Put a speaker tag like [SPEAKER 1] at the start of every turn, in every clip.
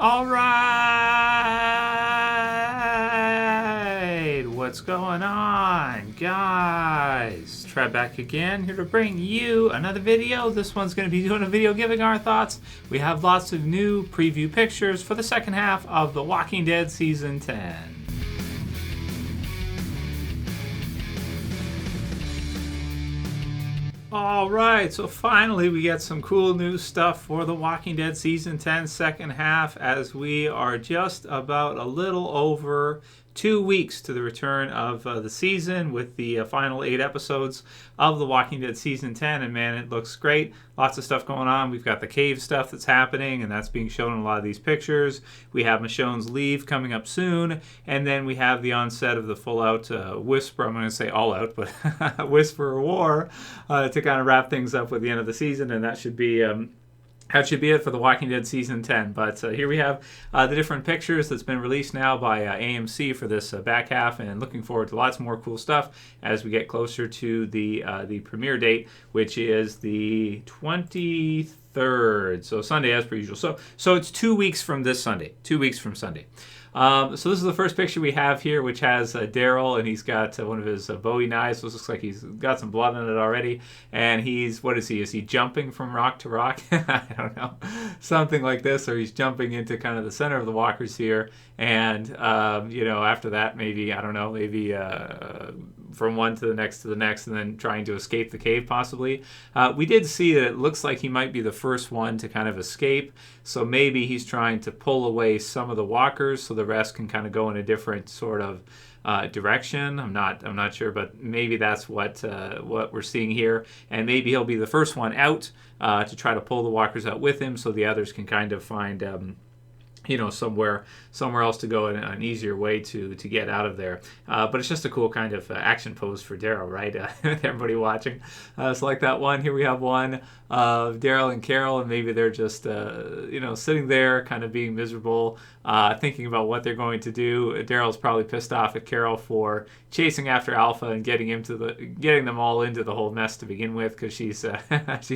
[SPEAKER 1] All right, what's going on, guys? Trev back again, here to bring you another video. This one's going to be doing a video giving our thoughts. We have lots of new preview pictures for the second half of The Walking Dead Season 10. Alright, so finally we get some cool new stuff for The Walking Dead Season 10 second half, as we are just about a little over 2 weeks to the return of the season with the final 8 episodes of The Walking Dead Season 10, and man, it looks great. Lots of stuff going on. We've got the cave stuff that's happening, and that's being shown in a lot of these pictures. We have Michonne's leave coming up soon, and then we have the onset of the full-out Whisper, I'm going to say all-out, but Whisper War to kind of wrap things up with the end of the season, and that should be it for The Walking Dead Season 10. But here we have the different pictures that's been released now by AMC for this back half, and looking forward to lots more cool stuff as we get closer to the premiere date, which is the 23rd. So Sunday as per usual. So it's 2 weeks from this Sunday. 2 weeks from Sunday. So this is the first picture we have here, which has Daryl, and he's got one of his Bowie knives. This looks like he's got some blood on it already. And he's, what is he? Is he jumping from rock to rock? I don't know. Something like this, or he's jumping into kind of the center of the walkers here. And, after that, maybe, I don't know, maybe from one to the next, and then trying to escape the cave, possibly. We did see that it looks like he might be the first one to kind of escape. So maybe he's trying to pull away some of the walkers so the rest can kind of go in a different sort of direction. I'm not sure, but maybe that's what we're seeing here. And maybe he'll be the first one out to try to pull the walkers out with him, so the others can kind of find somewhere else to go, and an easier way to get out of there. But it's just a cool kind of action pose for Daryl, right? Everybody watching. So like that one, here we have one of Daryl and Carol, and maybe they're just, sitting there kind of being miserable, thinking about what they're going to do. Daryl's probably pissed off at Carol for chasing after Alpha and getting them all into the whole mess to begin with, because she's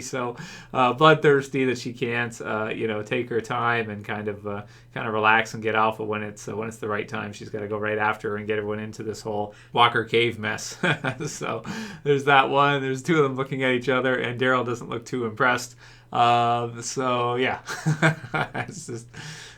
[SPEAKER 1] so bloodthirsty that she can't, take her time and kind of relax and get Alpha when it's the right time. She's got to go right after her and get everyone into this whole Walker Cave mess. So there's that one. There's two of them looking at each other, and Daryl doesn't look too impressed. So yeah, it's just.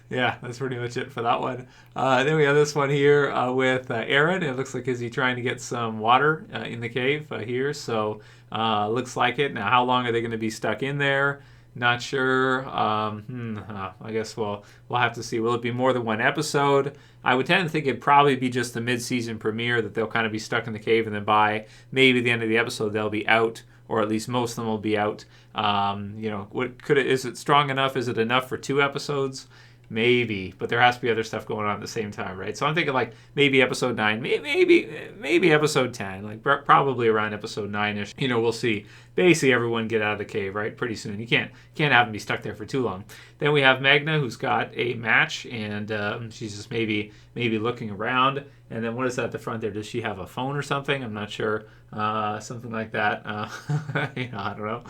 [SPEAKER 1] Yeah, that's pretty much it for that one. Then we have this one here with Erin. It looks like is he trying to get some water in the cave here. So looks like it. Now, how long are they going to be stuck in there? Not sure. I guess we'll have to see. Will it be more than one episode? I would tend to think it'd probably be just the mid-season premiere, that they'll kind of be stuck in the cave, and then by maybe the end of the episode they'll be out, or at least most of them will be out. Is it strong enough? Is it enough for 2 episodes? Maybe, but there has to be other stuff going on at the same time, right? So I'm thinking like maybe episode 9, maybe episode 10, like probably around episode 9-ish. We'll see. Basically, everyone get out of the cave, right? Pretty soon. You can't have them be stuck there for too long. Then we have Magne, who's got a match, and she's just maybe looking around. And then what is that at the front there? Does she have a phone or something? I'm not sure. Something like that. I don't know.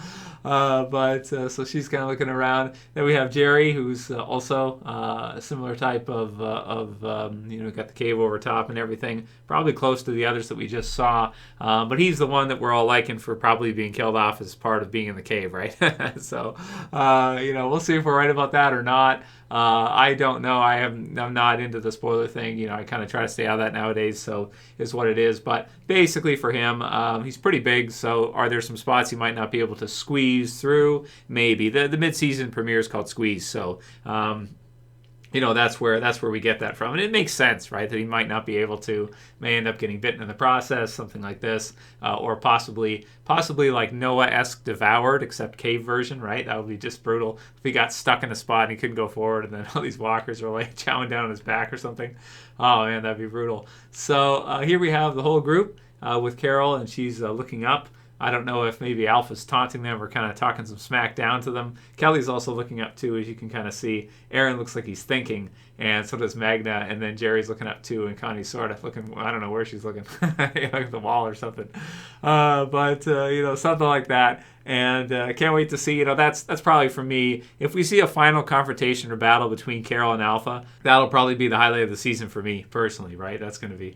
[SPEAKER 1] So she's kind of looking around. Then we have Jerry, who's also a similar type of got the cave over top and everything. Probably close to the others that we just saw. But he's the one that we're all liking for probably being killed off as part of being in the cave, right? So, we'll see if we're right about that or not. I don't know. I'm not into the spoiler thing. I kind of try to stay out of that nowadays, so is what it is. But basically for him, he's pretty big, so are there some spots he might not be able to squeeze through? Maybe. The mid-season premiere is called Squeeze, so that's where we get that from. And it makes sense, right, that he might not be able to, may end up getting bitten in the process, something like this, or possibly like Noah-esque devoured, except cave version, right? That would be just brutal if he got stuck in a spot and he couldn't go forward, and then all these walkers are like chowing down on his back or something. Oh man, that'd be brutal. So here we have the whole group with Carol, and she's looking up. I don't know if maybe Alpha's taunting them or kind of talking some smack down to them. Kelly's also looking up too, as you can kind of see. Erin looks like he's thinking, and so does Magne, and then Jerry's looking up too, and Connie's sort of looking, I don't know where she's looking, like at the wall or something. Something like that. And can't wait to see. That's probably for me. If we see a final confrontation or battle between Carol and Alpha, that'll probably be the highlight of the season for me personally, right? That's gonna be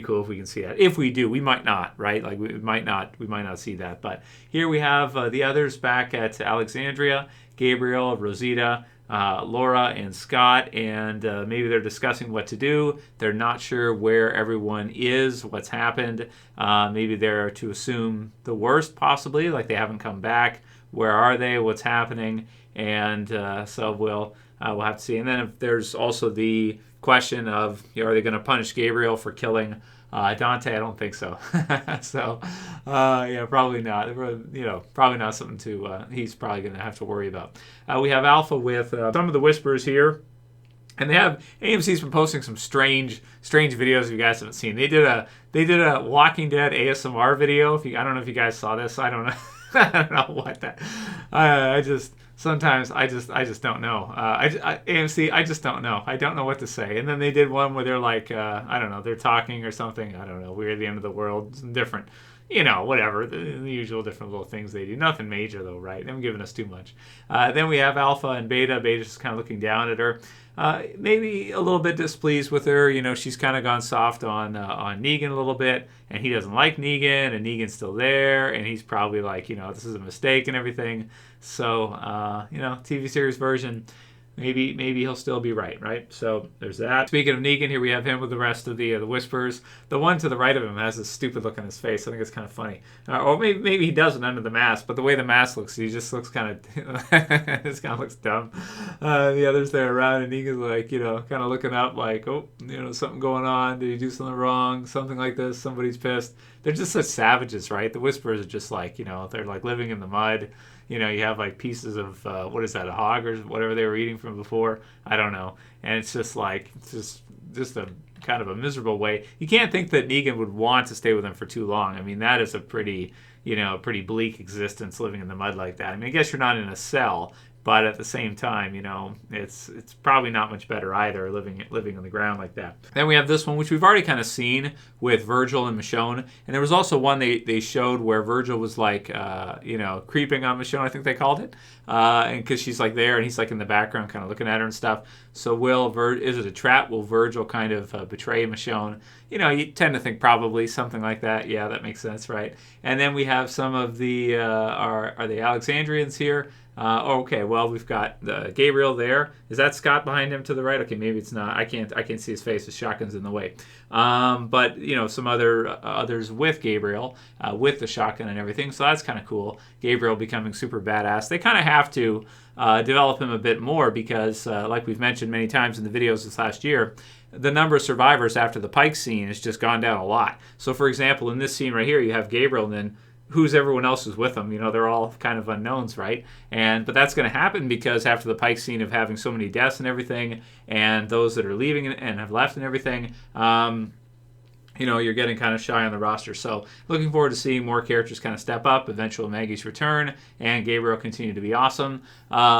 [SPEAKER 1] cool if we can see that. If we do, we might not, right? Like we might not see that. But here we have the others back at Alexandria: Gabriel, Rosina, Laura, and Scott, and maybe they're discussing what to do. They're not sure where everyone is, what's happened. Maybe they're to assume the worst, possibly, like they haven't come back. Where are they? What's happening? And so we'll have to see. And then if there's also the question of, are they going to punish Gabriel for killing Dante? I don't think so. So, yeah, probably not. Probably not something to he's probably going to have to worry about. We have Alpha with some of the whispers here. And they have AMC's been posting some strange videos if you guys haven't seen. They did a Walking Dead ASMR video. I don't know if you guys saw this. I don't know. I don't know what that. Sometimes I just don't know. AMC, I just don't know. I don't know what to say. And then they did one where they're like, I don't know, they're talking or something. I don't know. We're at the end of the world. Some different, whatever. The usual different little things they do. Nothing major though, right? They haven't given us too much. Then we have Alpha and Beta. Beta's just kind of looking down at her. Maybe a little bit displeased with her. She's kind of gone soft on Negan a little bit, and he doesn't like Negan, and Negan's still there, and he's probably like, this is a mistake and everything. So, TV series version, maybe he'll still be right? So there's that. Speaking of Negan, here we have him with the rest of the Whispers. The one to the right of him has this stupid look on his face. I think it's kind of funny. Or maybe he doesn't under the mask, but the way the mask looks, he just looks kind of, it kind of looks dumb. The others there around, and Negan's like, kind of looking up like, oh, something going on. Did he do something wrong? Something like this. Somebody's pissed. They're just such savages, right? The Whispers are just like, they're like living in the mud. You have like pieces of, what is that, a hog or whatever they were eating from before? I don't know. And it's just like, just a kind of a miserable way. You can't think that Negan would want to stay with them for too long. I mean, that is a pretty bleak existence living in the mud like that. I mean, I guess you're not in a cell, but at the same time, it's probably not much better either living on the ground like that. Then we have this one, which we've already kind of seen with Virgil and Michonne. And there was also one they showed where Virgil was like, creeping on Michonne, I think they called it. And because she's like there and he's like in the background kind of looking at her and stuff. So is it a trap? Will Virgil kind of betray Michonne? You tend to think probably something like that. Yeah, that makes sense, right? And then we have some of the, are the Alexandrians here? Okay, well, we've got Gabriel there. Is that Scott behind him to the right? Okay, maybe it's not. I can't see his face. His shotgun's in the way. But some others with Gabriel, with the shotgun and everything. So that's kind of cool. Gabriel becoming super badass. They kind of have to develop him a bit more because, like we've mentioned many times in the videos this last year, the number of survivors after the Pics scene has just gone down a lot. So, for example, in this scene right here, you have Gabriel and then who's everyone else who's with them? They're all kind of unknowns, right? But that's going to happen because after the Pics scene of having so many deaths and everything, and those that are leaving and have left and everything, you're getting kind of shy on the roster. So looking forward to seeing more characters kind of step up, eventual Maggie's return, and Gabriel continue to be awesome.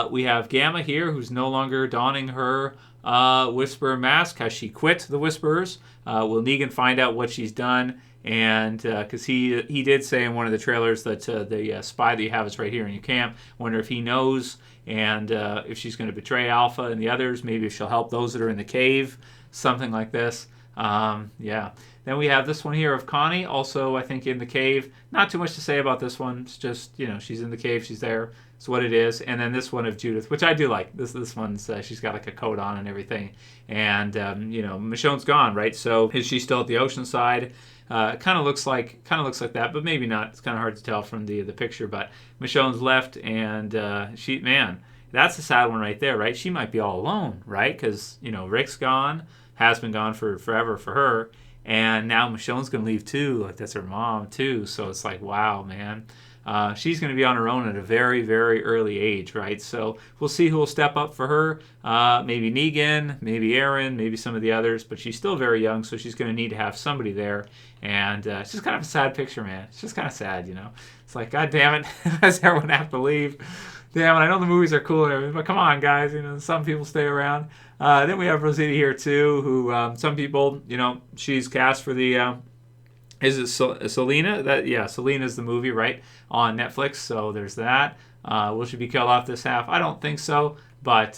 [SPEAKER 1] We have Gamma here, who's no longer donning her Whisperer mask. Has she quit the Whisperers? Will Negan find out what she's done? And because he did say in one of the trailers that the spy that you have is right here in your camp. Wonder if he knows and if she's going to betray Alpha and the others. Maybe if she'll help those that are in the cave. Something like this. Yeah. Then we have this one here of Connie, also I think in the cave. Not too much to say about this one. It's just, she's in the cave. She's there. It's what it is. And then this one of Judith, which I do like. This one's, she's got like a coat on and everything. And, Michonne's gone, right? So is she still at the ocean side? Kind of looks like that, but maybe not. It's kind of hard to tell from the picture. But Michonne's left, and that's a sad one right there, right? She might be all alone, right? Because Rick's gone, has been gone for forever for her, and now Michonne's gonna leave too. Like that's her mom too. So it's like, wow, man. She's going to be on her own at a very, very early age, right? So we'll see who will step up for her. Maybe Negan, maybe Erin, maybe some of the others, but she's still very young, so she's going to need to have somebody there. And it's just kind of a sad picture, man. It's just kind of sad, It's like, God damn it, does everyone have to leave? Damn it, I know the movies are cool and everything, but come on, guys. Some people stay around. Then we have Rosina here, too, who some people, she's cast for the Is it Selena? Yeah, Selena's the movie, right, on Netflix. So there's that. Will she be killed off this half? I don't think so, but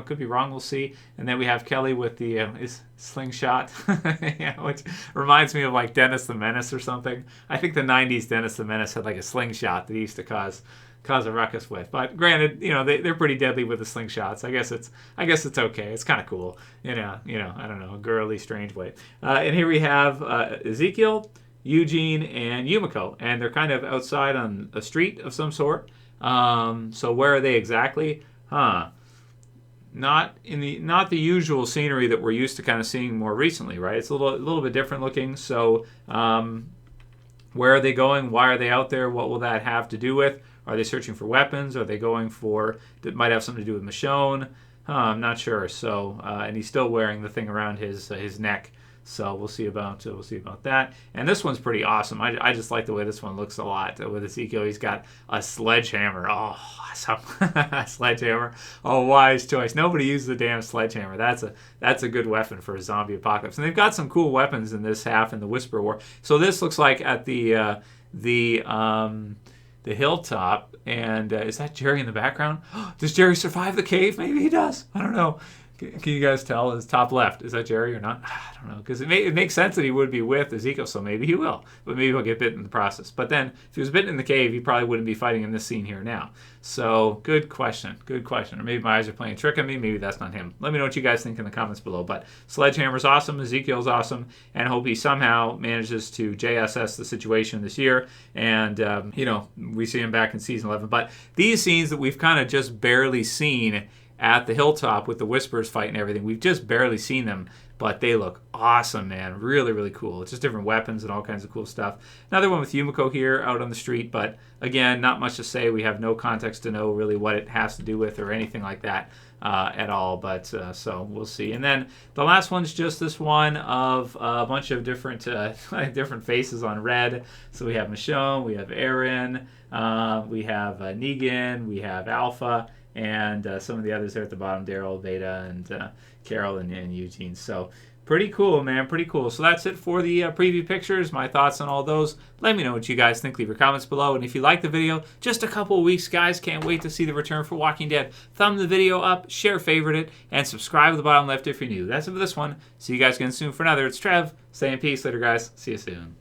[SPEAKER 1] could be wrong. We'll see. And then we have Kelly with the slingshot, which reminds me of like Dennis the Menace or something. I think the '90s Dennis the Menace had like a slingshot that he used to cause a ruckus with. But granted, they're pretty deadly with the slingshots. I guess it's okay. It's kind of cool. I don't know, a girly, strange way. And here we have Ezekiel, Eugene, and Yumiko, and they're kind of outside on a street of some sort. So where are they exactly? Not the usual scenery that we're used to kind of seeing more recently, right? It's a little bit different looking. So where are they going? Why are they out there? What will that have to do with? Are they searching for weapons? Are they going for that might have something to do with Michonne? I'm not sure. So and he's still wearing the thing around his neck. So we'll see about that. And this one's pretty awesome. I just like the way this one looks a lot with Ezekiel. He's got a sledgehammer. Oh, awesome. Sledgehammer. Oh, wise choice. Nobody uses the damn sledgehammer. That's a good weapon for a zombie apocalypse. And they've got some cool weapons in this half in the Whisper War. So this looks like at the Hilltop. And is that Jerry in the background? Does Jerry survive the cave? Maybe he does. I don't know. Can you guys tell? Is top left? Is that Jerry or not? I don't know. Because it makes sense that he would be with Ezekiel, so maybe he will. But maybe he'll get bitten in the process. But then, if he was bitten in the cave, he probably wouldn't be fighting in this scene here now. So, good question. Good question. Or maybe my eyes are playing a trick on me. Maybe that's not him. Let me know what you guys think in the comments below. But Sledgehammer's awesome. Ezekiel's awesome. And I hope he somehow manages to JSS the situation this year. And, we see him back in Season 11. But these scenes that we've kind of just barely seen at the Hilltop with the Whispers fight and everything. We've just barely seen them, but they look awesome, man. Really, really cool. It's just different weapons and all kinds of cool stuff. Another one with Yumiko here out on the street, but again, not much to say. We have no context to know really what it has to do with or anything like that at all, but so we'll see. And then the last one's just this one of a bunch of different different faces on red. So we have Michonne, we have Erin, we have Negan, we have Alpha, and some of the others there at the bottom, Daryl, Beta, and Carol, and Eugene. So pretty cool, man. Pretty cool. So that's it for the preview pictures. My thoughts on all those. Let me know what you guys think. Leave your comments below. And if you like the video, just a couple of weeks, guys. Can't wait to see the return for Walking Dead. Thumb the video up, share, favorite it, and subscribe at the bottom left if you're new. That's it for this one. See you guys again soon for another. It's Trev. Stay in peace. Later, guys. See you soon.